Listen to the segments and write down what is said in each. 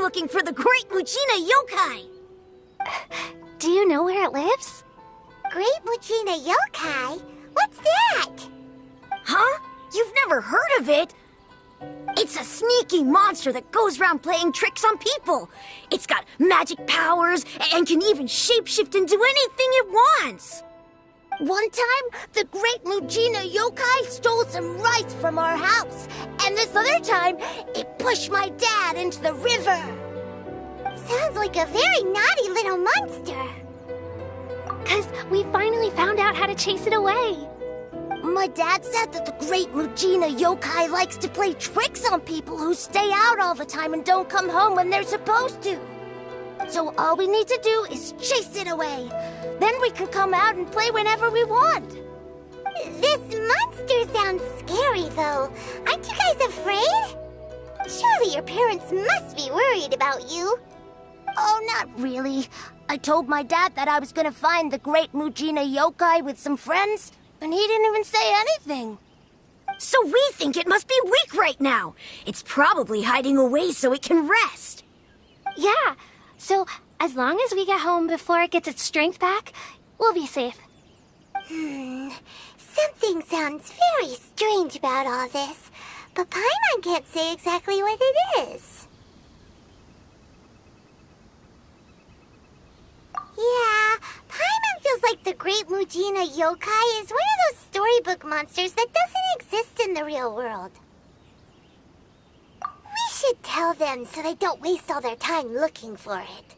looking for the Great Mujina Yokai. Do you know where it lives? Great Mujina Yokai? What's that? Huh? You've never heard of it? It's a sneaky monster that goes around playing tricks on people. It's got magic powers and can even shapeshift into anything it wants. One time, the Great Mujina Yokai stole some rice from our house. And this other time, it pushed my dad into the river. Sounds like a very naughty little monster. 'Cause we finally found out how to chase it away. My dad said that the Great Mujina Yokai likes to play tricks on people who stay out all the time and don't come home when they're supposed to. So all we need to do is chase it away. Then we can come out and play whenever we want. This monster sounds scary, though. Aren't you guys afraid? Surely your parents must be worried about you. Oh, not really. I told my dad that I was gonna find the Great Mujina Yokai with some friends, and he didn't even say anything. So we think it must be weak right now. It's probably hiding away so it can rest. Yeah, so as long as we get home before it gets its strength back, we'll be safe. Something sounds very strange about all this, but Paimon can't say exactly what it is. Yeah, Paimon feels like the Great Mujina Yokai is one of those storybook monsters that doesn't exist in the real world. We should tell them so they don't waste all their time looking for it.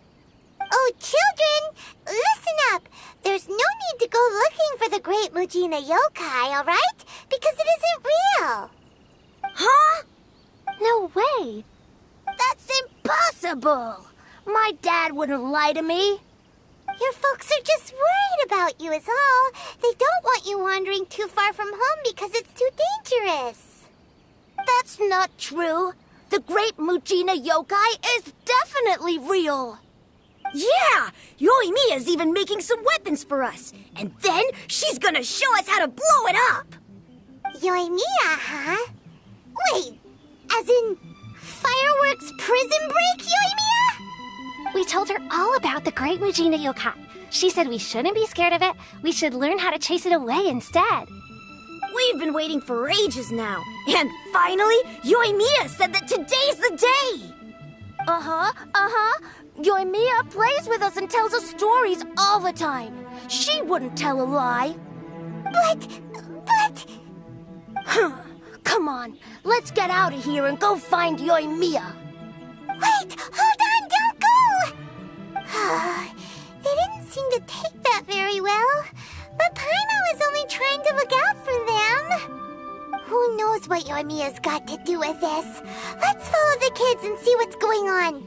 Oh, children, listen up. There's no need to go looking for the Great Mujina Yokai, all right? Because it isn't real. Huh? No way. That's impossible. My dad wouldn't lie to me. Your folks are just worried about you is all. They don't want you wandering too far from home because it's too dangerous. That's not true. The Great Mujina Yokai is definitely real. Yeah! Yoimiya's even making some weapons for us. And then she's gonna show us how to blow it up! Yoimiya, huh? Wait, as in fireworks prison break, Yoimiya? We told her all about the Great Mujina Yokai. She said we shouldn't be scared of it. We should learn how to chase it away instead. We've been waiting for ages now. And finally, Yoimiya said that today's the day! Yoimiya plays with us and tells us stories all the time. She wouldn't tell a lie. But... Come on, let's get out of here and go find Yoimiya. Wait, hold on, don't go! They didn't seem to take that very well. But Paimon was only trying to look out for them. Who knows what Yoimiya's got to do with this? Let's follow the kids and see what's going on.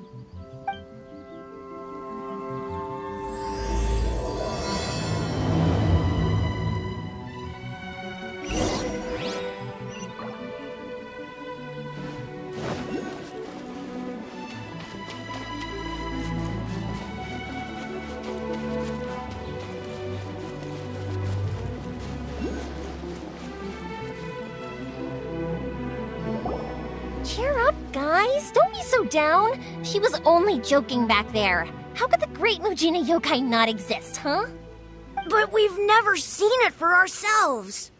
Cheer up, guys. Don't be so down. She was only joking back there. How could the Great Mujina Yokai not exist, huh? But we've never seen it for ourselves.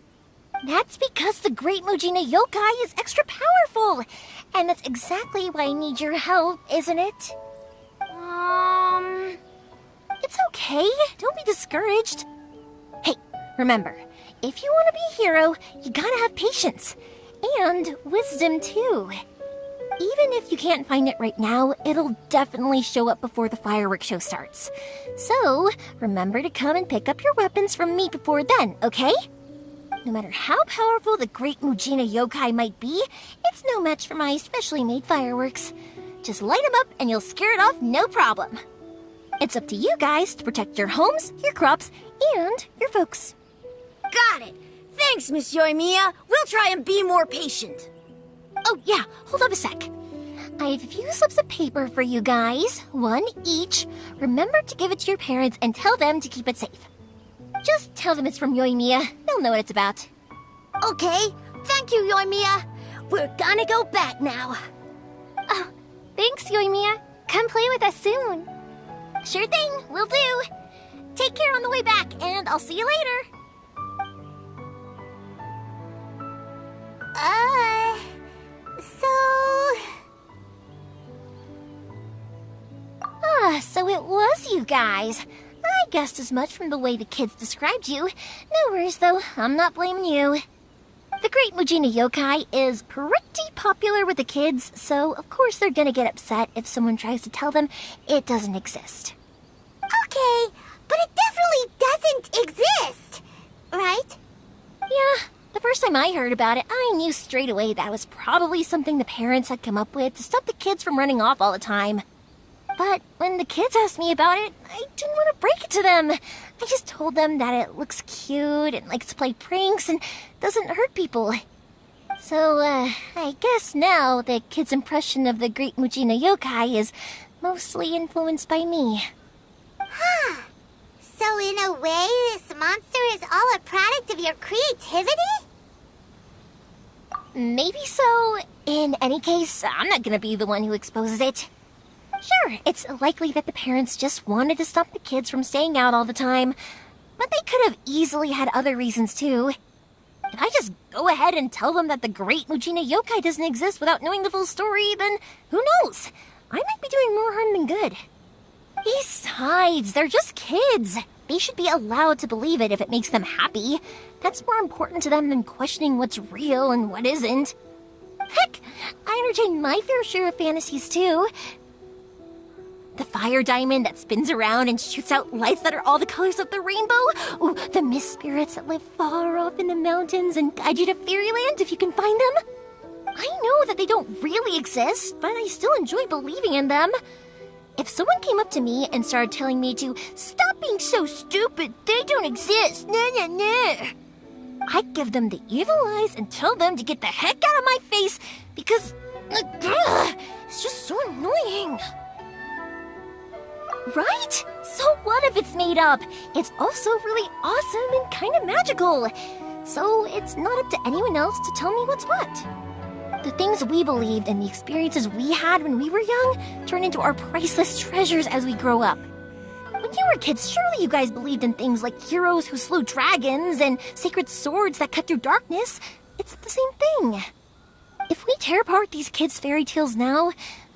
That's because the Great Mujina Yokai is extra powerful. And that's exactly why I need your help, isn't it? It's okay. Don't be discouraged. Hey, remember, if you want to be a hero, you gotta have patience. And wisdom, too. Even if you can't find it right now, it'll definitely show up before the fireworks show starts. So, remember to come and pick up your weapons from me before then, okay? No matter how powerful the Great Mujina Yokai might be, it's no match for my specially made fireworks. Just light them up and you'll scare it off no problem. It's up to you guys to protect your homes, your crops, and your folks. Got it. Thanks, Miss Yoimiya. We'll try and be more patient. Oh, yeah, hold up a sec. I have a few slips of paper for you guys, one each. Remember to give it to your parents and tell them to keep it safe. Just tell them it's from Yoimiya. They'll know what it's about. Okay, thank you, Yoimiya. We're gonna go back now. Oh, thanks, Yoimiya. come play with us soon. Sure thing, will do. Take care on the way back, and I'll see you later. So it was you guys. I guessed as much from the way the kids described you. No worries, though. I'm not blaming you. The Great Mujina Yokai is pretty popular with the kids, so of course they're gonna get upset if someone tries to tell them it doesn't exist. Okay, but it definitely doesn't exist, right? Yeah, the first time I heard about it, I knew straight away that was probably something the parents had come up with to stop the kids from running off all the time. But when the kids asked me about it, I didn't want to break it to them. I just told them that it looks cute and likes to play pranks and doesn't hurt people. So, I guess now the kids' impression of the Great Mujina Yokai is mostly influenced by me. Huh. So in a way, this monster is all a product of your creativity? Maybe so. In any case, I'm not gonna be the one who exposes it. Sure, it's likely that the parents just wanted to stop the kids from staying out all the time, but they could have easily had other reasons too. If I just go ahead and tell them that the Great Mujina Yokai doesn't exist without knowing the full story, then who knows? I might be doing more harm than good. Besides, they're just kids. They should be allowed to believe it if it makes them happy. That's more important to them than questioning what's real and what isn't. Heck, I entertain my fair share of fantasies too. The fire diamond that spins around and shoots out lights that are all the colors of the rainbow. Ooh, the mist spirits that live far off in the mountains and guide you to fairyland if you can find them. I know that they don't really exist, but I still enjoy believing in them. If someone came up to me and started telling me to stop being so stupid, they don't exist, I'd give them the evil eyes and tell them to get the heck out of my face because it's just so annoying. Right? So what if it's made up? It's also really awesome and kind of magical. So it's not up to anyone else to tell me what's what. The things we believed and the experiences we had when we were young turn into our priceless treasures as we grow up. When you were kids, surely you guys believed in things like heroes who slew dragons and sacred swords that cut through darkness. It's the same thing. If we tear apart these kids' fairy tales now,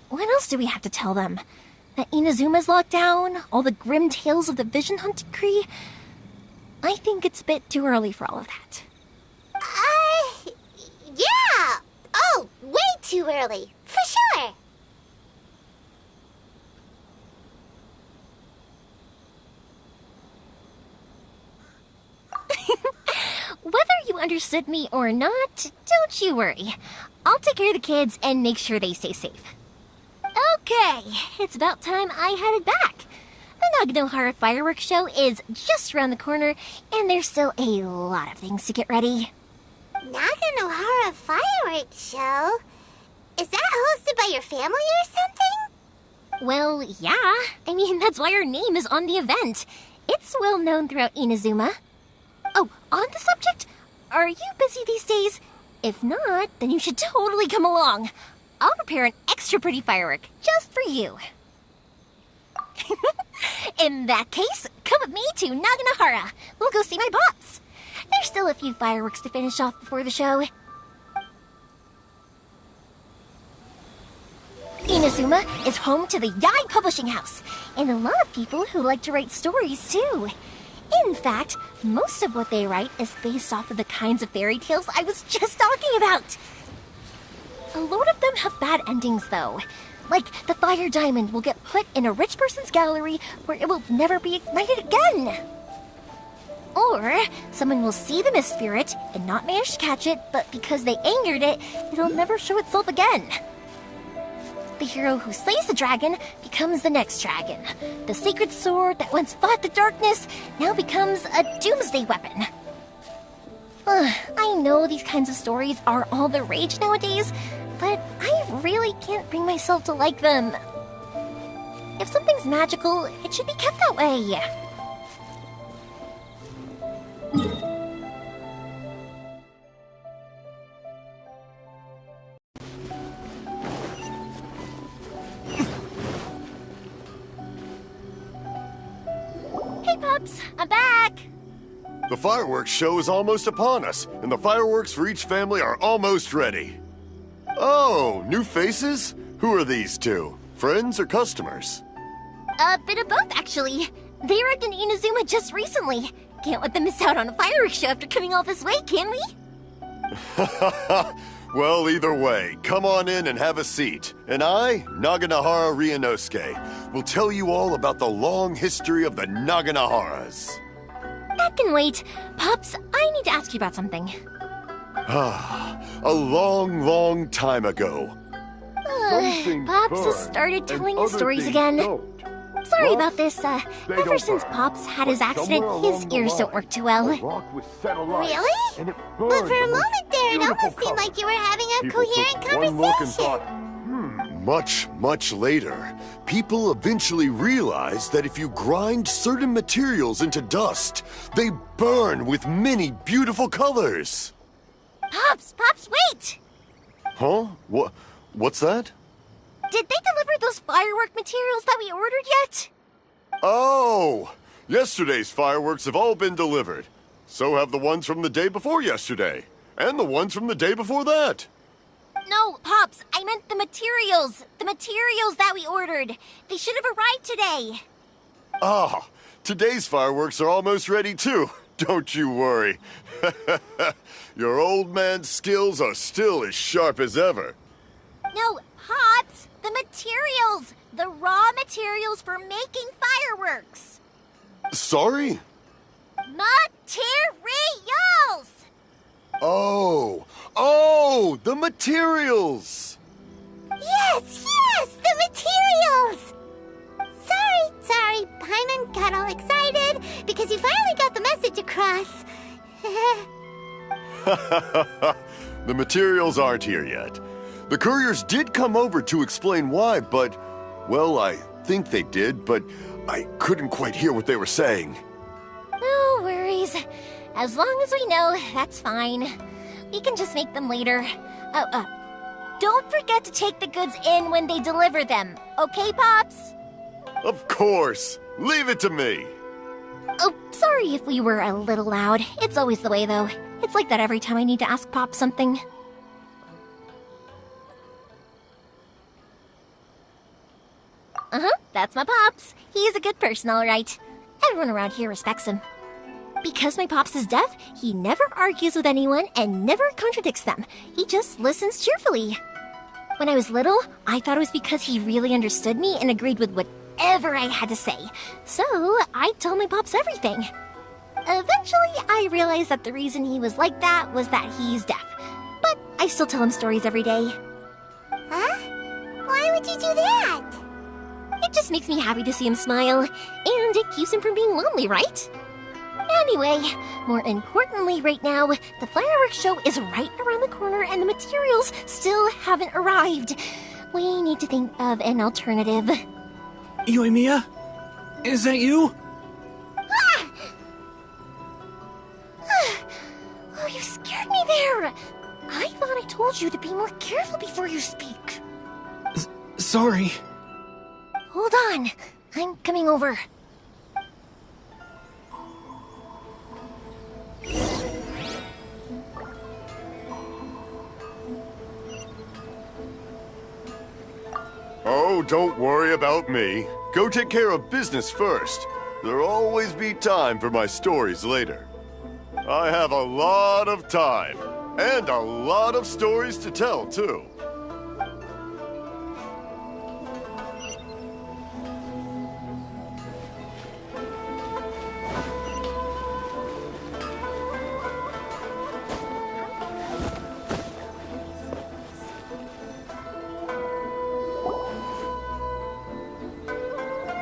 what else do we have to tell them? That Inazuma's locked down? All the grim tales of the Vision Hunt decree? I think it's a bit too early for all of that. Yeah! Oh, way too early, for sure! Whether you understood me or not, don't you worry. I'll take care of the kids and make sure they stay safe. Okay, it's about time I headed back. The Naganohara fireworks show is just around the corner, and there's still a lot of things to get ready. Naganohara fireworks show? Is that hosted by your family or something? Well, yeah. I mean, that's why our name is on the event. It's well known throughout Inazuma. Oh, on the subject, are you busy these days? If not, then you should totally come along. I'll prepare an extra pretty firework just for you. In that case, come with me to Naganohara. We'll go see my boss. There's still a few fireworks to finish off before the show. Inazuma is home to the Yai Publishing House, and a lot of people who like to write stories too. In fact, most of what they write is based off of the kinds of fairy tales I was just talking about. A lot of them have bad endings, though. Like, the fire diamond will get put in a rich person's gallery where it will never be ignited again. Or, someone will see the mist spirit and not manage to catch it, but because they angered it, it'll never show itself again. The hero who slays the dragon becomes the next dragon. The sacred sword that once fought the darkness now becomes a doomsday weapon. I know these kinds of stories are all the rage nowadays, but I really can't bring myself to like them. If something's magical, it should be kept that way. Pops! I'm back! The fireworks show is almost upon us, and the fireworks for each family are almost ready. Oh, new faces? Who are these two? Friends or customers? A bit of both, actually. They arrived in Inazuma just recently. Can't let them miss out on a fireworks show after coming all this way, can we? Well, either way, come on in and have a seat. And I, Naganahara Ryunosuke, will tell you all about the long history of the Naganaharas. That can wait. Pops, I need to ask you about something. A long, long time ago. Pops has started telling his stories again. Sorry about this. Ever since Pops had his accident, his ears don't work too well. Really? But for a moment there, it almost seemed like you were having a coherent conversation. Much, much later, people eventually realized that if you grind certain materials into dust, they burn with many beautiful colors. Pops, wait! Huh? What's that? Did they deliver those firework materials that we ordered yet? Oh! Yesterday's fireworks have all been delivered. So have the ones from the day before yesterday. And the ones from the day before that. No, Pops, I meant the materials. The materials that we ordered. They should have arrived today. Ah, today's fireworks are almost ready too. Don't you worry. Your old man's skills are still as sharp as ever. No, Pops, the materials. The raw materials for making fireworks. Sorry? Materials! Oh, the materials! Yes, the materials! Sorry, Paimon got all excited because you finally got the message across. The materials aren't here yet. The couriers did come over to explain why, but, well, I think they did, but I couldn't quite hear what they were saying. No worries. As long as we know, that's fine. We can just make them later. Don't forget to take the goods in when they deliver them. Okay, Pops? Of course. Leave it to me. Oh, sorry if we were a little loud. It's always the way, though. It's like that every time I need to ask Pop something. That's my Pops. He's a good person, all right. Everyone around here respects him. Because my Pops is deaf, he never argues with anyone and never contradicts them. He just listens cheerfully. When I was little, I thought it was because he really understood me and agreed with whatever I had to say. So, I told my Pops everything. Eventually, I realized that the reason he was like that was that he's deaf. But I still tell him stories every day. Huh? Why would you do that? It just makes me happy to see him smile, and it keeps him from being lonely, right? Anyway, more importantly right now, the fireworks show is right around the corner and the materials still haven't arrived. We need to think of an alternative. Yoimiya? Is that you? Oh, you scared me there! I thought I told you to be more careful before you speak. Sorry. Hold on, I'm coming over. Oh, don't worry about me. Go take care of business first. There'll always be time for my stories later. I have a lot of time, and a lot of stories to tell, too.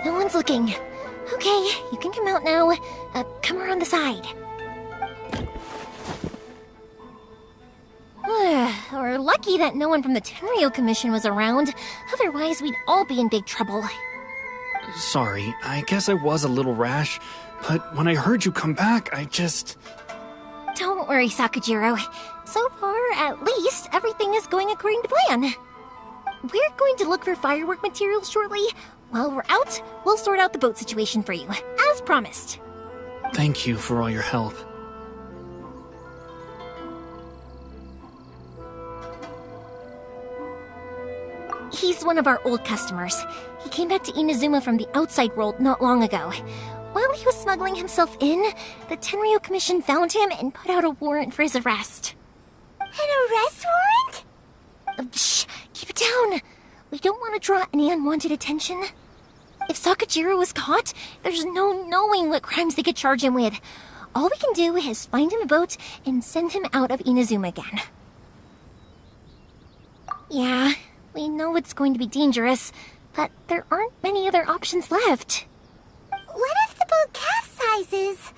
No one's looking. Okay, you can come out now. Come around the side. We're lucky that no one from the Tenryo Commission was around. Otherwise, we'd all be in big trouble. Sorry, I guess I was a little rash, but when I heard you come back, I just... Don't worry, Sakujiro. So far, at least, everything is going according to plan. We're going to look for firework materials shortly. While we're out, we'll sort out the boat situation for you, as promised. Thank you for all your help. He's one of our old customers. He came back to Inazuma from the outside world not long ago. While he was smuggling himself in, the Tenryo Commission found him and put out a warrant for his arrest. An arrest warrant? Shh! Keep it down! We don't want to draw any unwanted attention. If Sakajiro was caught, there's no knowing what crimes they could charge him with. All we can do is find him a boat and send him out of Inazuma again. Yeah, we know it's going to be dangerous, but there aren't many other options left. What if the boat capsizes?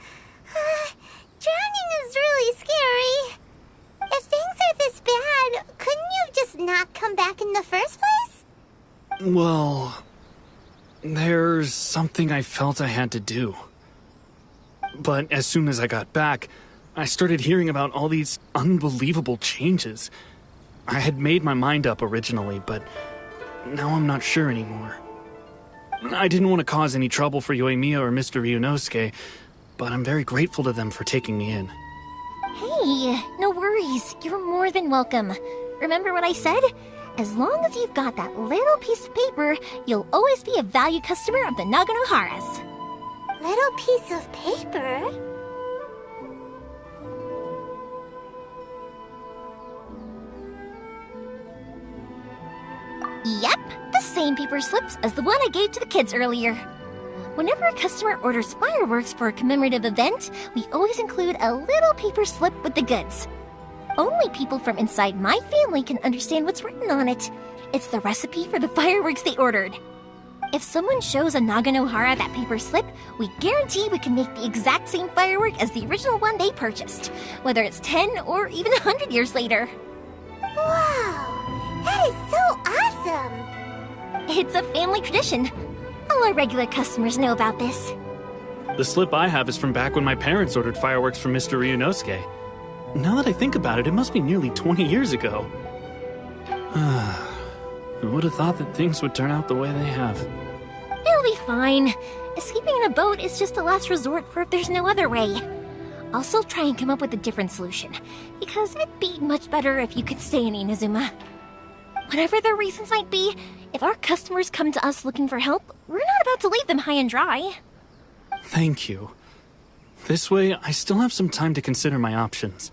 Drowning is really scary. If things are this bad, couldn't you just not come back in the first place? Well, there's something I felt I had to do. But as soon as I got back, I started hearing about all these unbelievable changes. I had made my mind up originally, but now I'm not sure anymore. I didn't want to cause any trouble for Yoimiya or Mr. Ryunosuke, but I'm very grateful to them for taking me in. Hey, no worries. You're more than welcome. Remember what I said? As long as you've got that little piece of paper, you'll always be a valued customer of the Naganoharas. Little piece of paper? Yep, the same paper slips as the one I gave to the kids earlier. Whenever a customer orders fireworks for a commemorative event, we always include a little paper slip with the goods. Only people from inside my family can understand what's written on it. It's the recipe for the fireworks they ordered. If someone shows a Naganohara that paper slip, we guarantee we can make the exact same firework as the original one they purchased, whether it's 10 or even 100 years later. Wow, that is so awesome! It's a family tradition. All our regular customers know about this. The slip I have is from back when my parents ordered fireworks from Mr. Ryunosuke. Now that I think about it, it must be nearly 20 years ago. Who would have thought that things would turn out the way they have? It'll be fine. Escaping in a boat is just a last resort for if there's no other way. I'll still try and come up with a different solution, because it'd be much better if you could stay in Inazuma. Whatever their reasons might be, if our customers come to us looking for help, we're not about to leave them high and dry. Thank you. This way, I still have some time to consider my options.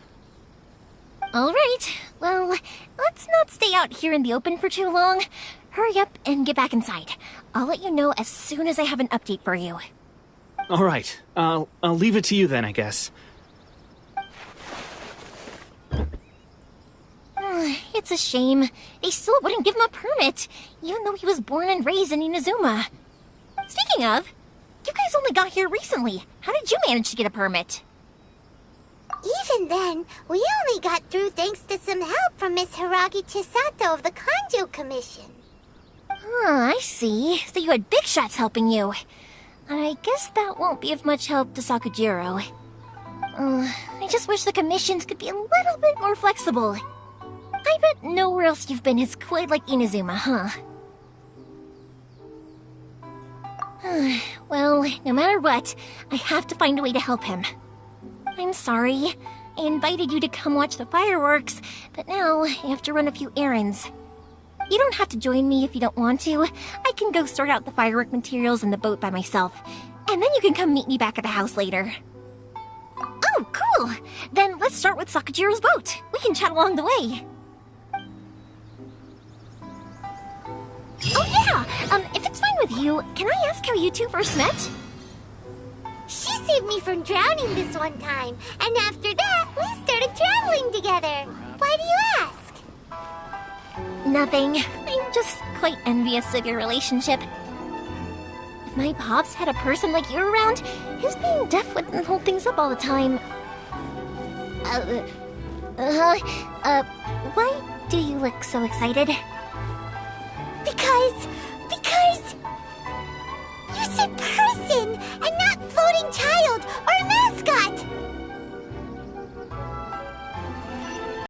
All right, well, let's not stay out here in the open for too long. Hurry up and get back inside. I'll let you know as soon as I have an update for you. All right, I'll leave it to you then, I guess. It's a shame. They still wouldn't give him a permit, even though he was born and raised in Inazuma. Speaking of, you guys only got here recently. How did you manage to get a permit? Even then, we only got through thanks to some help from Miss Hiragi Chisato of the Kanjo Commission. I see. So you had big shots helping you. I guess that won't be of much help to Sakajiro. I just wish the commissions could be a little bit more flexible. I bet nowhere else you've been is quite like Inazuma, huh? Well, no matter what, I have to find a way to help him. I'm sorry. I invited you to come watch the fireworks, but now I have to run a few errands. You don't have to join me if you don't want to. I can go sort out the firework materials in the boat by myself, and then you can come meet me back at the house later. Oh, cool! Then let's start with Sakajiro's boat. We can chat along the way. Oh yeah! If it's fine with you, can I ask how you two first met? She saved me from drowning this one time, and after that, we started traveling together. Why do you ask? Nothing. I'm just quite envious of your relationship. If my pops had a person like you around, his being deaf wouldn't hold things up all the time. Why do you look so excited? Because